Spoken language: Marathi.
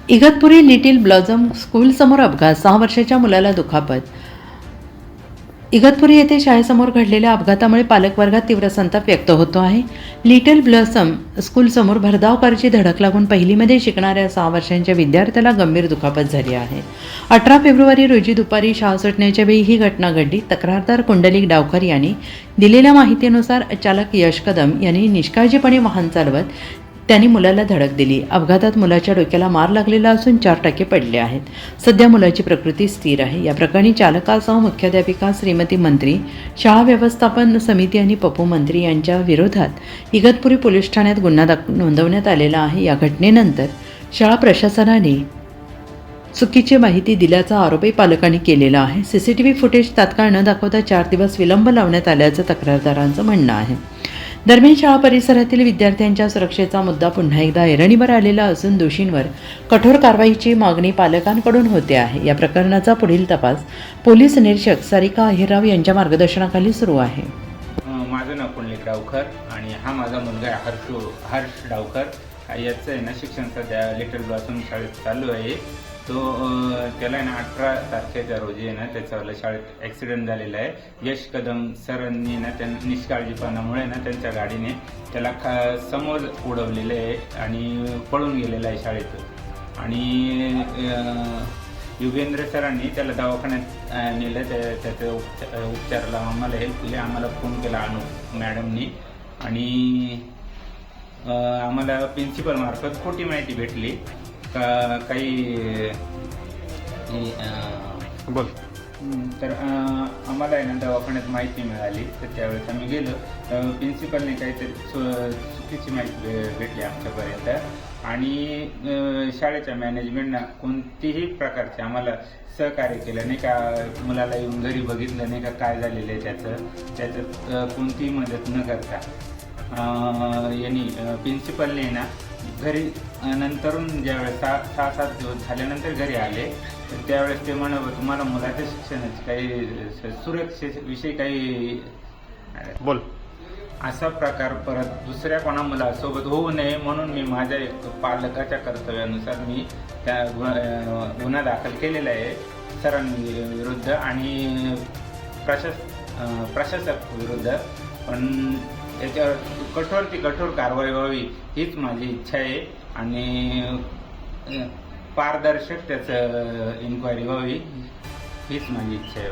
इगतपुरी लिटिल ब्लॉझम स्कूल समोर अपघात, 6 वर्षाच्या मुलाला दुखापत. इगतपुरी येथे शाळेसमोर घडलेल्या अपघातामुळे पालकवर्गात तीव्र संताप व्यक्त होतो आहे. लिटिल ब्लॉझम स्कूल समोर भरधाव कारची धडक लागून पहिलीमध्ये शिकणाऱ्या 6 वर्षांच्या विद्यार्थ्याला गंभीर दुखापत झाली आहे. 18 फेब्रुवारी रोजी दुपारी शाळा सुटण्याच्या वेळी ही घटना घडली. तक्रारदार कुंडलिक डावकर यांनी दिलेल्या माहितीनुसार चालक यश कदम यांनी निष्काळजीपणे वाहन चालवत त्यांनी मुलाला धडक दिली. अपघातात मुलाच्या डोक्याला मार लागलेला असून 4 टाके पडले आहेत. सध्या मुलाची प्रकृती स्थिर आहे. या प्रकरणी चालकासह मुख्याध्यापिका श्रीमती मंत्री, शाळा व्यवस्थापन समिती आणि पप्पू मंत्री यांच्या विरोधात इगतपुरी पोलीस ठाण्यात गुन्हा नोंदवण्यात आलेला आहे. या घटनेनंतर शाळा प्रशासनाने चुकीची माहिती दिल्याचा आरोपही पालकांनी केलेला आहे. CCTV फुटेज तात्काळ न दाखवता 4 दिवस विलंब लावण्यात आल्याचं तक्रारदारांचं म्हणणं आहे. दरम्यान शाळा परिसरातील विद्यार्थ्यांच्या सुरक्षेचा मुद्दा पुन्हा एकदा ऐरणीवर आलेला असून दोषींवर कठोर कारवाईची मागणी पालकांकडून होते आहे. या प्रकरणाचा पुढील तपास पोलीस निरीक्षक सारिका अहिरराव यांच्या मार्गदर्शनाखाली सुरू आहे. माझं नाव कुंडलिक डावकर आणि हा माझा मुलगा आहे हर्ष डावकर. याचं आहे ना शिक्षण सध्या लिटल ब्लॉसम शाळेत चालू आहे. तो त्याला ना 18 तारखेच्या रोजी आहे ना त्याच्यावाला शाळेत ॲक्सिडेंट झालेला आहे. यश कदम सरांनी ना त्यांना निष्काळजीपणामुळे ना त्यांच्या गाडीने त्याला समोर उडवलेलं आहे आणि पळून गेलेला आहे शाळेतून. आणि युगेंद्र सरांनी त्याला दवाखान्यात नेलं. त्याच्या उपचाराला आम्हाला हेल्प केली. आम्हाला फोन केला अनु मॅडमनी आणि आम्हाला प्रिन्सिपल मार्फत खोटी माहिती भेटली का काही बोल. तर आम्हाला आहे ना दवाखान्यात माहिती मिळाली. तर त्यावेळेस आम्ही गेलो. प्रिन्सिपलने काहीतरी चुकीची माहिती भेटली आमच्यापर्यंत आणि शाळेच्या मॅनेजमेंटनं कोणतीही प्रकारचे आम्हाला सहकार्य केलं नाही का. मुलाला येऊन घरी बघितलं नाही का काय झालेलं आहे त्याच्यात कोणतीही मदत न करता यांनी प्रिन्सिपलने ना घरी नंतरून ज्यावेळेस 6-7 दिवस झाल्यानंतर घरी आले तर त्यावेळेस ते म्हणत तुम्हाला मुलाच्या शिक्षणाची काही सुरक्षेविषयी काही बोल असा प्रकार परत दुसऱ्या कोणा मुलासोबत होऊ नये म्हणून मी माझ्या एक पालकाच्या कर्तव्यानुसार मी त्या गुन्हा दाखल केलेला आहे सरांविरुद्ध आणि प्रशासक विरुद्ध. पण याच्यावर कठोर कारवाई व्हावी हीच माझी इच्छा आहे आणि पारदर्शक त्याचं इन्क्वायरी व्हावी हीच माझी इच्छा आहे.